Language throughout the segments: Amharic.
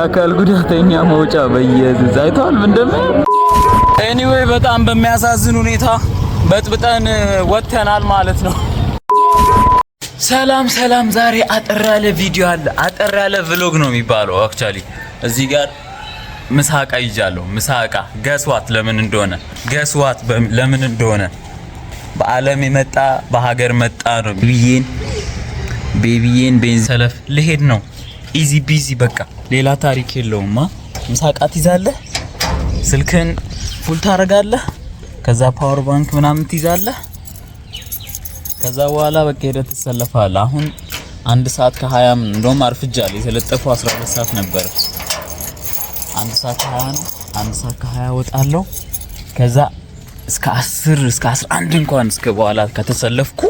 የአካል ጉዳተኛ መውጫ በየዚህ አይቷል እንደምን ኤኒዌይ በጣም በሚያሳዝን ሁኔታ በጥብጠን ወጥተናል ማለት ነው። ሰላም ሰላም፣ ዛሬ አጠር ያለ ቪዲዮ አለ። አጠር ያለ vlog ነው የሚባለው። አክቹአሊ እዚህ ጋር ምሳቃ ይጃለሁ። ምሳቃ ገስዋት ለምን እንደሆነ በአለም የመጣ በሀገር መጣ ነው። ቤቢዬን ቤንዚን ሰለፍ ልሄድ ነው። ኢዚ ቢዚ በቃ ሌላ ታሪክ የለውማ። ምሳቃ ትይዛለህ፣ ስልክን ፉል ታረጋለህ፣ ከዛ ፓወር ባንክ ምናምን ትይዛለህ። ከዛ በኋላ በቃ ሄደህ ትሰለፋለህ። አሁን 1 ሰዓት ከ20 እንደውም አርፍጃለሁ። የተለጠፈው 12 ሰዓት ነበር። 1 ሰዓት ከ20 ነው። 1 ሰዓት ከ20 ወጣለሁ። ከዛ እስከ 10 እስከ 11 እንኳን እስከ በኋላ ከተሰለፍኩ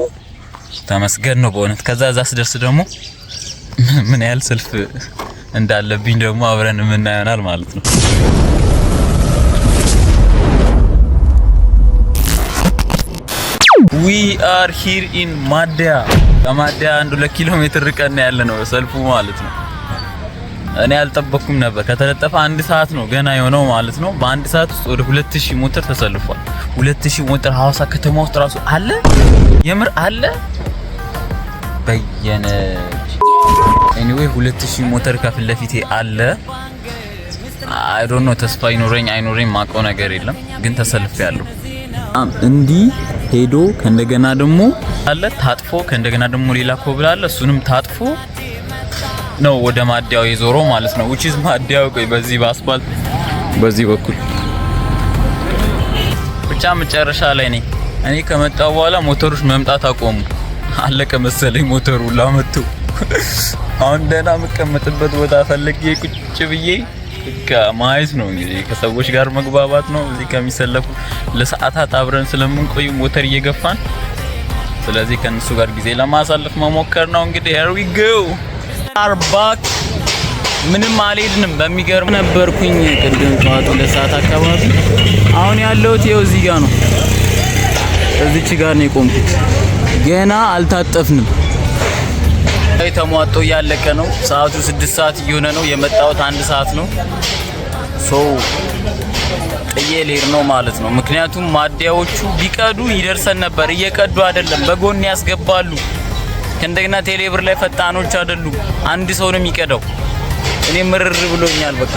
ተመስገን ነው በእውነት። ከዛ እዛ ስደርስ ደግሞ ምን ያህል ሰልፍ እንዳለብኝ ደግሞ አብረን የምናየናል ማለት ነው። We are here in ማዲያ። ከማዲያ 1-2 ኪሎ ሜትር ርቀን ያለ ነው ሰልፉ ማለት ነው። እኔ አልጠበቅኩም ነበር። ከተለጠፈ 1 ሰዓት ነው ገና የሆነው ማለት ነው። በ1 ሰዓት ውስጥ ወደ 2000 ሞተር ተሰልፏል። 2000 ሞተር ሐዋሳ ከተማ ውስጥ ራሱ አለ፣ የምር አለ በየነ። ኤኒዌይ 2000 ሞተር ከፊት ለፊቴ አለ። አይ ዶንት ኖ ተስፋ አይኖረኝ ማቀው ነገር የለም፣ ግን ተሰልፌያለሁ። እንዲህ ሄዶ ከእንደገና ደግሞ አለ ታጥፎ ከእንደገና ደግሞ ሌላ ኮብል አለ። እሱንም ታጥፎ ነው ወደ ማዲያው የዞረው ማለት ነው። which is ማዲያው ቆይ በዚህ በአስፋልት በዚህ በኩል ብቻ መጨረሻ ላይ ነኝ እኔ። ከመጣው በኋላ ሞተሮች መምጣት አቆሙ። አለቀ መሰለኝ ሞተሩ ላመጡ። አሁን ደህና መቀመጥበት ቦታ ፈልጌ ቁጭ ብዬ ማይዝ ነው እንግዲህ ከሰዎች ጋር መግባባት ነው። እዚህ ከሚሰለፉ ለሰዓታት አብረን ስለምንቆይ ሞተር እየገፋን፣ ስለዚህ ከነሱ ጋር ጊዜ ለማሳለፍ መሞከር ነው እንግዲህ። here we go are back። ምንም አልሄድንም። በሚገርም ነበርኩኝ ቅድም ጠዋት 2 ሰዓት አካባቢ። አሁን ያለሁት ይኸው እዚህ ጋር ነው። እዚች ጋር ነው የቆምኩት። ገና አልታጠፍንም። ተሟጦ ያለቀ ነው። ሰዓቱ 6 ሰዓት እየሆነ ነው። የመጣሁት 1 ሰዓት ነው። ሶ ጥዬ ልሄድ ነው ማለት ነው። ምክንያቱም ማዲያዎቹ ቢቀዱ ይደርሰን ነበር። እየቀዱ አይደለም፣ በጎን ያስገባሉ። ከእንደገና ቴሌብር ላይ ፈጣኖች አይደሉም። አንድ ሰው ነው የሚቀዳው። እኔ ምርር ብሎኛል። በቃ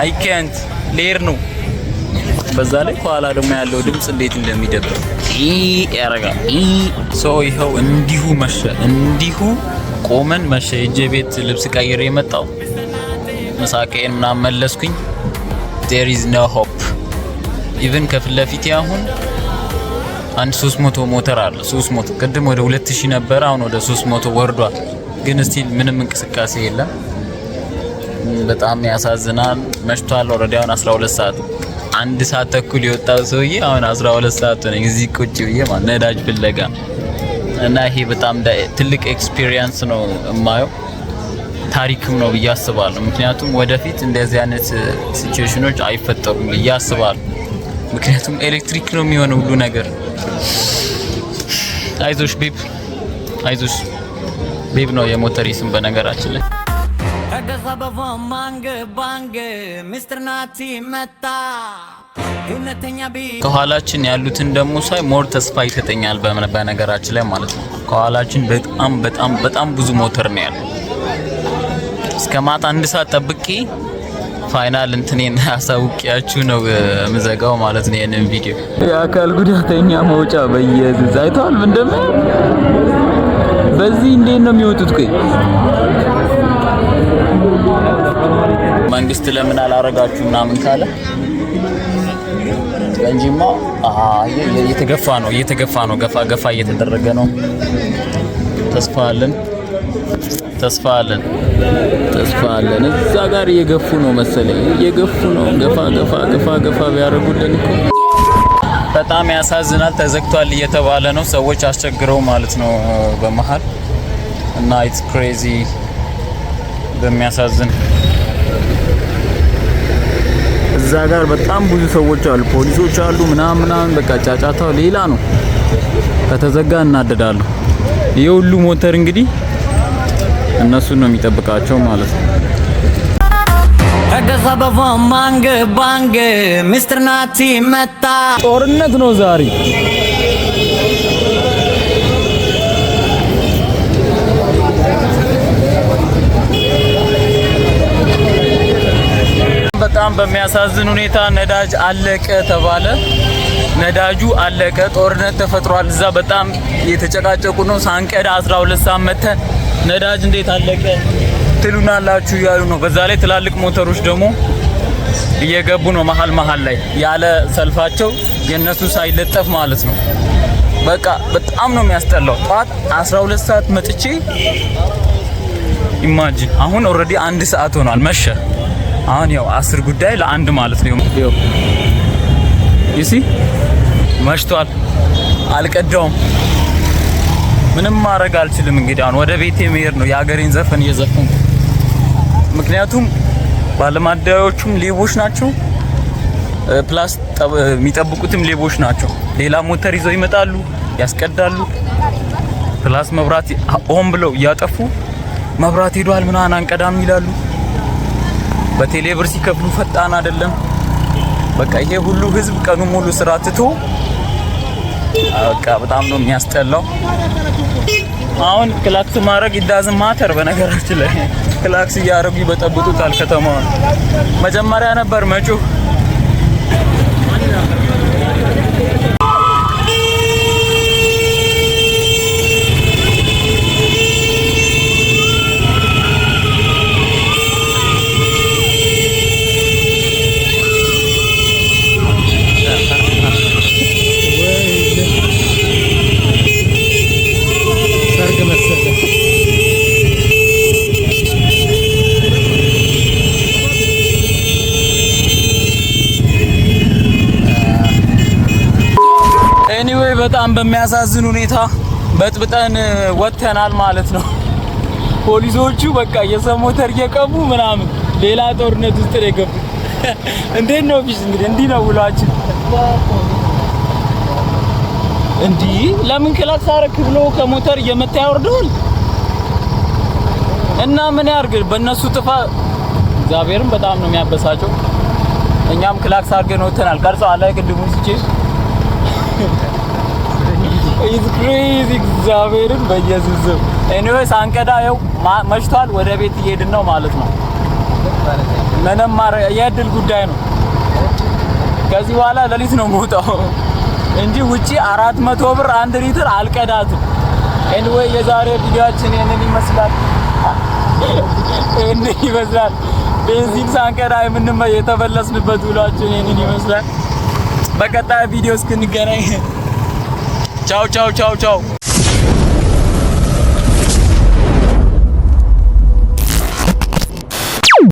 አይ ካንት ልሄድ ነው። በዛ ላይ ከኋላ ደግሞ ያለው ድምጽ እንዴት እንደሚደብር ያረጋል። ሶ ይኸው እንዲሁ መሸ፣ እንዲሁ ቆመን መሸ። እጄ ቤት ልብስ ቀይሬ የመጣው መሳቀዬን ምናምን መለስኩኝ። there is no hope even ከፊት ለፊቴ አሁን 300 ሞተር አለ። 300 ቅድም ወደ 2000 ነበር፣ አሁን ወደ 300 ወርዷል። ግን ስቲል ምንም እንቅስቃሴ የለም። በጣም ያሳዝናል። መሽቷል። ኦልሬዲ አሁን 12 ሰዓት 1 ሰዓት ተኩል የወጣው ሰውዬ አሁን 12 ሰዓት ነው እዚህ ቁጭ ብዬ ማለት ነዳጅ ፍለጋ። እና ይሄ በጣም ትልቅ ኤክስፒሪየንስ ነው የማየው፣ ታሪክም ነው ብዬ አስባለሁ። ምክንያቱም ወደፊት እንደዚህ አይነት ሲቹዌሽኖች አይፈጠሩም ብዬ አስባለሁ። ምክንያቱም ኤሌክትሪክ ነው የሚሆነው ሁሉ ነገር። አይዞሽ ቤብ፣ አይዞሽ ቤብ ነው የሞተር ስም በነገራችን ላይ። ከኋላችን ያሉትን ደግሞ ሳይ ሞር ተስፋ ይሰጠኛል በነገራችን ላይ ማለት ነው። ከኋላችን በጣም ብዙ ሞተር ነው ያለው። እስከ ማታ 1 ሰዓት ጠብቄ ፋይናል እንትኔን አሳውቂያችሁ ነው ምዘጋው ማለት ነው የኔን ቪዲዮ። የአካል ጉዳተኛ መውጫ በየዚህ አይቷል እንደምን በዚህ እንዴት ነው የሚወጡት? ቆይ መንግስት ለምን አላረጋችሁ ምናምን ካለ እንጂማ እየተገፋ ነው ገፋ እየተደረገ ነው። ተስፋ አለን። እዛ ጋር እየገፉ ነው መሰለኝ፣ ገፋ ቢያደርጉልን እኮ በጣም ያሳዝናል። ተዘግቷል እየተባለ ነው፣ ሰዎች አስቸግረው ማለት ነው በመሃል። እና ኢትስ ክሬዚ በሚያሳዝን። እዛ ጋር በጣም ብዙ ሰዎች አሉ፣ ፖሊሶች አሉ ምናምን በቃ ጫጫታው ሌላ ነው። ከተዘጋ እናደዳለሁ። ይሄ ሁሉ ሞተር እንግዲህ እነሱ ነው የሚጠብቃቸው ማለት ነው። ከሰበቦ ማንግ ባንግ ሚስትር ናቲ መጣ። ጦርነት ነው ዛሬ። በጣም በሚያሳዝን ሁኔታ ነዳጅ አለቀ ተባለ። ነዳጁ አለቀ። ጦርነት ተፈጥሯል። እዛ በጣም እየተጨቃጨቁ ነው። ሳንቀዳ 12 ሰዓት መተን ነዳጅ እንዴት አለቀ ትሉናላችሁ እያሉ ነው። በዛ ላይ ትላልቅ ሞተሮች ደግሞ እየገቡ ነው መሀል ላይ ያለ ሰልፋቸው የነሱ ሳይለጠፍ ማለት ነው። በቃ በጣም ነው የሚያስጠላው። ጧት 12 ሰዓት መጥቼ ኢማጂን አሁን ኦልሬዲ 1 ሰዓት ሆኗል መሸ። አሁን ያው 10 ጉዳይ ለ1 ማለት ነው። ይሲ መሽቷል። አልቀዳውም። ምንም ማድረግ አልችልም። እንግዲህ አሁን ወደ ቤቴ መሄድ ነው። የሀገሬን ዘፈን እየዘፈንኩ ምክንያቱም ባለማደያዎቹም ሌቦች ናቸው፣ ፕላስ የሚጠብቁትም ሌቦች ናቸው። ሌላ ሞተር ይዘው ይመጣሉ፣ ያስቀዳሉ። ፕላስ መብራት ሆን ብለው እያጠፉ መብራት ሄዷል ምናምን አንቀዳም ይላሉ። በቴሌብር ሲከፍሉ ፈጣን አይደለም። በቃ ይሄ ሁሉ ህዝብ ቀኑ ሙሉ ስራ ትቶ በቃ በጣም ነው የሚያስጠላው። አሁን ክላክስ ማድረግ ይዳዝም ማተር በነገራችን ላይ ክላክስ እያደረጉ ይበጠብጡታል ከተማውን። መጀመሪያ ነበር መጮህ። ኤኒዌይ በጣም በሚያሳዝን ሁኔታ በጥብጠን ወጥተናል ማለት ነው። ፖሊሶቹ በቃ የሰው ሞተር እየቀሙ ምናምን ሌላ ጦርነት ውስጥ ነው የገቡት። እንዴት ነው ቢስ እንግዲህ እንዲህ ነው ውሏችን። እንዲህ ለምን ክላክስ አረክ ብሎ ከሞተር እየመታ ያወርደዋል እና ምን ያርግ በእነሱ ጥፋ። እግዚአብሔርን በጣም ነው የሚያበሳጨው። እኛም ክላክስ አድርገን ወጥተናል። ቀርጸው አለ ቅድሙ ሲቼስ ኢዝ ክሬዚ እግዚአብሔርን በኢየሱስ ስም። ኤኒዌይስ አንቀዳ ያው መሽቷል። ወደ ቤት እየሄድን ነው ማለት ነው። ምንም የእድል ጉዳይ ነው። ከዚህ በኋላ ሌሊት ነው የምወጣው እንጂ ውጪ 400 ብር 1 ሊትር አልቀዳትም። ኤኒዌይ የዛሬ ቪዲዮአችን ይሄንን ይመስላል። ቤንዚን ሳንቀዳ የተመለስንበት ውሏችን ይሄንን ይመስላል። በቀጣይ ቪዲዮ እስክንገናኝ ቻው ቻው ቻው ቻው።